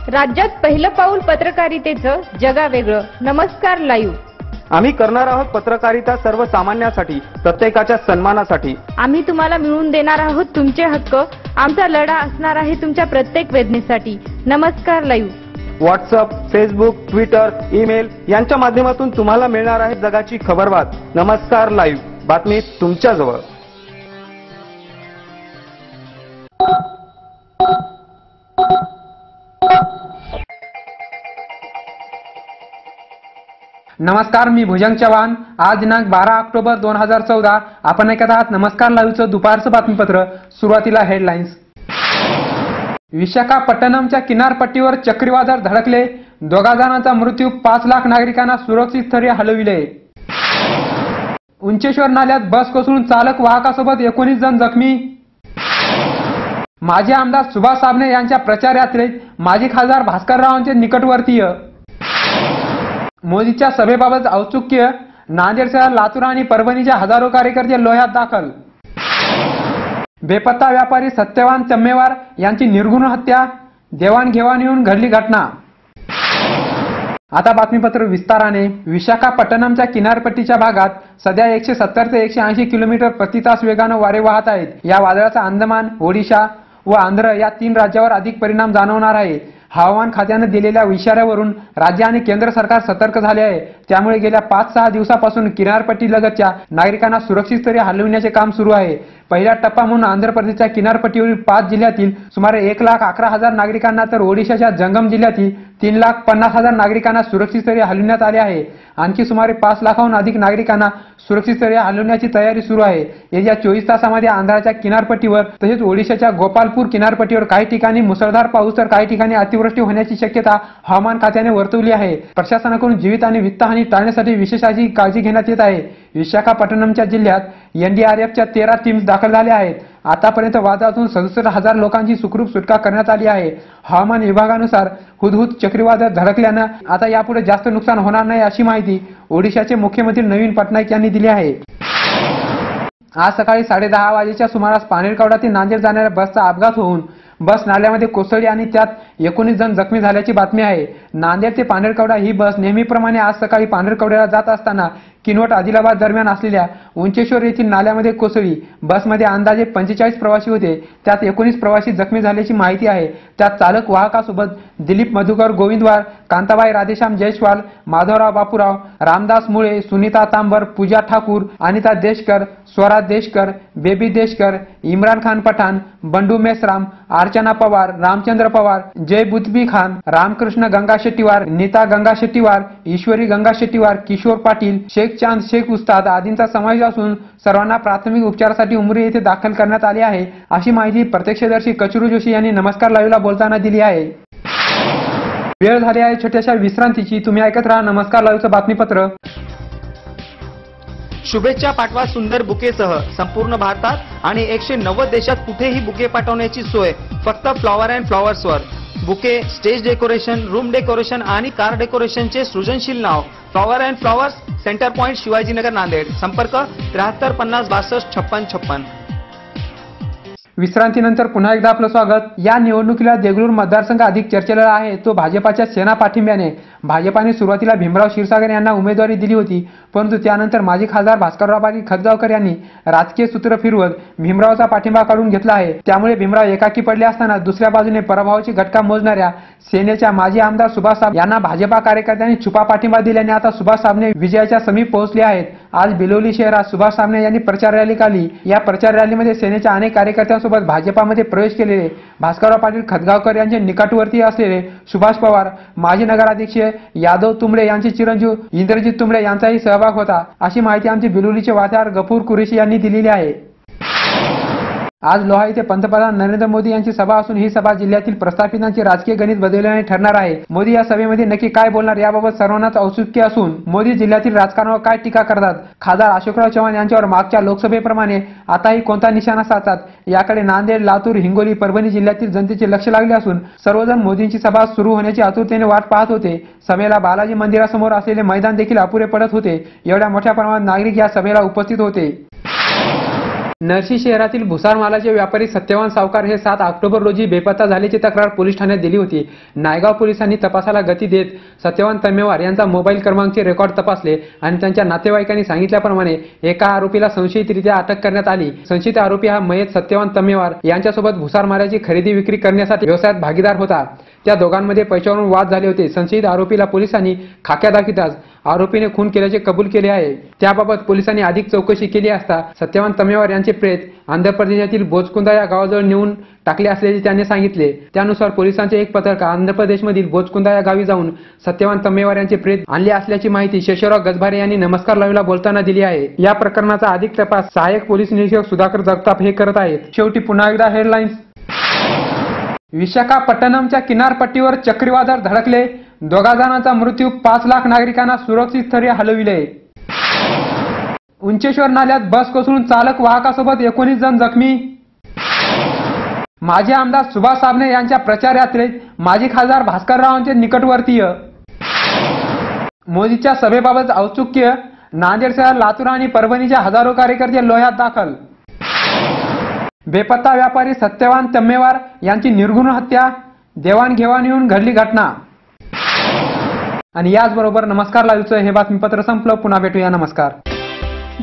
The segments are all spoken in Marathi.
राज्यात पहिलं पाऊल पत्रकारितेचं जगावेगळं. नमस्कार लाईव्ह. आम्ही करणार आहोत पत्रकारिता सर्वसामान्यांसाठी, प्रत्येकाच्या सन्मानासाठी. आम्ही तुम्हाला मिळवून देणार आहोत तुमचे हक्क. आमचा लढा असणार आहे तुमच्या प्रत्येक वेदनेसाठी. नमस्कार live. WhatsApp, Facebook, Twitter, email यांच्या माध्यमातून तुम्हाला मिळणार आहे जगाची खबरबात. नमस्कार लाईव्ह, बातमी तुमच्याजवळ. नमस्कार, मी भुजंग चव्हाण. आज दिनांक 12 ऑक्टोबर 2014. आपण ऐकत आहात नमस्कार लाईव्हचं दुपारचं बातमीपत्र. सुरुवातीला हेडलाईन्स. विशाखापट्टणमच्या किनारपट्टीवर चक्रीवादळ धडकले. 2 जणांचा मृत्यू. 5 लाख नागरिकांना सुरक्षित स्थळी हलविले. उंचेश्वर नाल्यात बस कोसळून चालक वाहकासोबत 19 जण जखमी. माजी आमदार सुभाष साबणे यांच्या प्रचार यात्रेत माजी खासदार भास्कररावांचे निकटवर्तीय. मोदीच्या सभेबाबत औत्सुक्य. नांदेडसह लातूर आणि परभणीचे हजारो कार्यकर्ते लोह्यात दाखल. बेपत्ता व्यापारी सत्यवान चम्मेवार यांची निर्घृण हत्या. देवाणघेवाणीहून घडली घटना. आता बातमीपत्र विस्ताराने. विशाखापट्टणमच्या किनारपट्टीच्या भागात सध्या 170 ते 180 किलोमीटर प्रति तास वेगानं वारे वाहत आहेत. या वादळाचा अंदमान, ओडिशा व आंध्र या 3 राज्यावर अधिक परिणाम जाणवणार आहे. हवामान खात्याने दिलेल्या इशाऱ्यावरून राज्य आणि केंद्र सरकार सतर्क झाले आहे. त्यामुळे गेल्या 5-6 दिवसापासून किनारपट्टीलगतच्या नागरिकांना सुरक्षित स्थळी हलविण्याचे काम सुरू आहे. पहिला टप्पा म्हणून आंध्र प्रदेशच्या किनारपट्टीवरील 5 जिल्ह्यातील सुमारे 1,11,000 नागरिकांना तर ओडिशाच्या जंगम जिल्ह्यातील 3,50,000 नागरिकांना सुरक्षित स्थळी हलविण्यात आले आहे. आणखी सुमारे 5 लाखाहून अधिक नागरिकांना सुरक्षित स्थळी हलविण्याची तयारी सुरू आहे. येत्या 24 तासामध्ये आंध्राच्या किनारपट्टीवर तसेच ओडिशाच्या गोपालपूर किनारपट्टीवर काही ठिकाणी मुसळधार पाऊस तर काही ठिकाणी अतिवृष्टी होण्याची शक्यता हवामान खात्याने वर्तवली आहे. प्रशासनाकडून जीवित आणि वित्तहानी टाळण्यासाठी विशेष काळजी घेण्यात येत आहे. विशाखापट्टणमच्या जिल्ह्यात एनडीआरएफच्या 13 टीम्स दाखल झाल्या आहेत. आतापर्यंत वादळातून 67,000 लोकांची सुखरूप सुटका करण्यात आली आहे. हवामान विभागानुसार हुदहुद चक्रीवादळ धडकल्यानं आता यापुढे जास्त नुकसान होणार नाही अशी माहिती ओडिशाचे मुख्यमंत्री नवीन पटनायक यांनी दिली आहे. आज सकाळी 10:30 वाजेच्या सुमारास पानेरकवडा ते नांदेड जाणाऱ्या बसचा अपघात होऊन बस नाल्यामध्ये कोसळली आणि त्यात 19 जण जखमी झाल्याची बातमी आहे. नांदेड ते पानेरकवडा ही बस नेहमीप्रमाणे आज सकाळी पानेरकवड्याला जात असताना किनवट आदिलाबाद दरम्यान असलेल्या उंचेश्वर येथील नाल्यामध्ये कोसळली. बसमध्ये अंदाजे 45 प्रवासी होते. त्यात 19 प्रवासी जखमी झाल्याची माहिती आहे. त्यात चालक वाहकासोबत दिलीप मधुकर गोविंदवार, कांताबाई राधेश्याम जयस्वाल, माधवराव बापूराव, रामदास मुळे, सुनीता तांबर, पूजा ठाकूर, अनिता देशकर, स्वराज देशकर, बेबी देशकर, इम्रान खान पठाण, बंडू मेसराम, अर्चना पवार, रामचंद्र पवार, जय बुतबी खान, रामकृष्ण गंगा शेट्टीवार, नीता गंगा शेट्टीवार, ईश्वरी गंगा शेट्टीवार, किशोर पाटील, शेख चांद शेख उस्ताद आदींचा समावेश असून सर्वांना प्राथमिक उपचारासाठी उमरी येथे दाखल करण्यात आले आहे अशी माहिती प्रत्यक्षदर्शी कचरू जोशी यांनी नमस्कार लाईव्हला बोलताना दिली आहे. वेळ झाली आहे छोट्याशा विश्रांतीची. तुम्ही ऐकत राहा नमस्कार लाईव्हचं बातमीपत्र. शुभेच्छा पाठवा सुंदर बुकेसह. संपूर्ण भारतात आणि 190 देशात कुठेही बुके पाठवण्याची सोय फक्त फ्लॉवर अँड फ्लॉवर्सवर. Bouquet, stage decoration, room decoration आणि कार डेकोरेशनचे सृजनशील नाव flower and flowers, centre point, Shivajinagar, Nanded. संपर्क 73 50 62 56 56. विश्रांतीनंतर पुन्हा एकदा आपलं स्वागत. या निवडणुकीला देगलूर मतदारसंघ अधिक चर्चेला आहे तो भाजपाच्या सेना पाठिंब्याने. भाजपाने सुरुवातीला भीमराव क्षीरसागर यांना उमेदवारी दिली होती, परंतु त्यानंतर माजी खासदार भास्करराव पाटील खतगावकर यांनी राजकीय सूत्र फिरवत भीमरावचा पाठिंबा काढून घेतला आहे. त्यामुळे भीमराव एकाकी पडले असताना दुसऱ्या बाजूने पराभवाची घटका मोजणाऱ्या सेनेच्या माजी आमदार सुभाष साबणे यांना भाजपा कार्यकर्त्यांनी छुपा पाठिंबा दिल्याने आता सुभाष साबणे विजयाच्या समीप पोहोचले आहेत. आज बिलोली शहरात सुभाष साबणे यांनी प्रचार रॅली काढली. या प्रचार रॅलीमध्ये सेनेच्या अनेक कार्यकर्त्यांसोबत भाजपामध्ये प्रवेश केलेले भास्करराव पाटील खतगावकर यांचे निकटवर्तीय असलेले सुभाष पवार, माजी नगराध्यक्ष यादव तुंबडे यांचे चिरंजीव इंद्रजित तुंबडे यांचाही सहभाग होता अशी माहिती आमचे बिलोलीचे वार्ताहर गफूर कुरेशी यांनी दिलेली आहे. आज लोहा येथे पंतप्रधान नरेंद्र मोदी यांची सभा असून ही सभा जिल्ह्यातील प्रस्थापितांचे राजकीय गणित बदलण्याने ठरणार आहे. मोदी या सभेमध्ये नक्की काय बोलणार याबाबत सर्वांनाच औत्सुक्य असून मोदी जिल्ह्यातील राजकारणावर काय टीका करतात, खासदार अशोकराव चव्हाण यांच्यावर मागच्या लोकसभेप्रमाणे आताही कोणता निशाणा साधतात याकडे नांदेड, लातूर, हिंगोली, परभणी जिल्ह्यातील जनतेचे लक्ष लागले असून सर्वजण मोदींची सभा सुरू होण्याची आतुरतेने वाट पाहत होते. सभेला बालाजी मंदिरासमोर असलेले मैदान देखील अपुरे पडत होते. एवढ्या मोठ्या प्रमाणात नागरिक या सभेला उपस्थित होते. नरसी शहरातील भुसार मालाचे व्यापारी सत्यवान सावकार हे 7 ऑक्टोबर रोजी बेपत्ता झाल्याची तक्रार पोलीस ठाण्यात दिली होती. नायगाव पोलिसांनी तपासाला गती देत सत्यवान तम्मेवार यांचा मोबाईल क्रमांकचे रेकॉर्ड तपासले आणि त्यांच्या नातेवाईकांनी सांगितल्याप्रमाणे एका आरोपीला संशयितरित्या अटक करण्यात आली. संशयित आरोपी हा मयत सत्यवान तम्मेवार यांच्यासोबत भुसार मालाची खरेदी विक्री करण्यासाठी व्यवसायात भागीदार होता. त्या दोघांमध्ये पैशावरून वाद झाले होते. संशयित आरोपीला पोलिसांनी खाक्या दाखविताच आरोपीने खून केल्याचे कबूल केले आहे. त्याबाबत पोलिसांनी अधिक चौकशी केली असता सत्यवान तम्मेवार यांचे प्रेत आंध्र प्रदेशातील बोचकुंदा या गावाजवळ नेऊन टाकले असल्याचे त्यांनी सांगितले. त्यानुसार पोलिसांचे एक पथक आंध्र प्रदेशमधील बोचकुंदा या गावी जाऊन सत्यवान तम्मेवार यांचे प्रेत आणले असल्याची माहिती शेषराव गजभारे यांनी नमस्कार लाईव्हला बोलताना दिली आहे. या प्रकरणाचा अधिक तपास सहाय्यक पोलीस निरीक्षक सुधाकर जगताप हे करत आहेत. शेवटी पुन्हा एकदा हेडलाईन्स. विशाखापट्टणमच्या किनारपट्टीवर चक्रीवादळ धडकले, 2 जणांचा मृत्यू, 5 लाख नागरिकांना सुरक्षित स्थळी हलविले. उंचेश्वर नाल्यात बस कोसळून चालक वाहकासोबत 19 जण जखमी. माजी आमदार सुभाष साबणे यांच्या प्रचार यात्रेत माजी खासदार भास्कररावांचे निकटवर्तीय. मोदीच्या सभेबाबत औत्सुक्य, नांदेडसह लातूर आणि परभणीच्या हजारो कार्यकर्ते लोह्यात दाखल. बेपत्ता व्यापारी सत्यवान तम्मेवार यांची निर्घृण हत्या, देवाणघेवाण येऊन घडली घटना. आणि याचबरोबर नमस्कार लाईव्हचं हे बातमीपत्र संपलं. पुन्हा भेटूया. नमस्कार.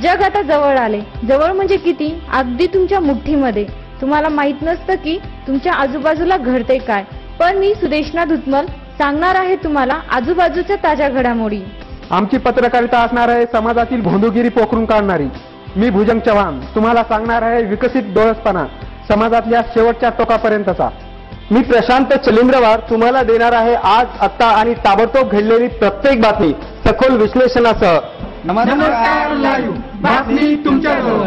जग आता जवळ आले. जवळ म्हणजे किती? अगदी तुमच्या मुठ्ठीमध्ये. तुम्हाला माहित नसतं की तुमच्या आजूबाजूला घडते काय, पण मी सुदेशना धुतमल सांगणार आहे तुम्हाला आजूबाजूच्या ताज्या घडामोडी. आमची पत्रकारिता असणार आहे समाजातील भोंदूगिरी पोखरून काढणारी. मी भुजंग चव्हाण तुम्हाला सांगणार आहे विकसित डोळसपणा समाजातल्या शेवटच्या टोकापर्यंतचा. मी प्रशांत चलिंद्रवार तुम्हाला देणार आहे आज, आत्ता आणि ताबडतोब घडलेली प्रत्येक बातमी सखोल विश्लेषणासह. नमस्कार लाईव्ह बातमी तुमच्याजवळ.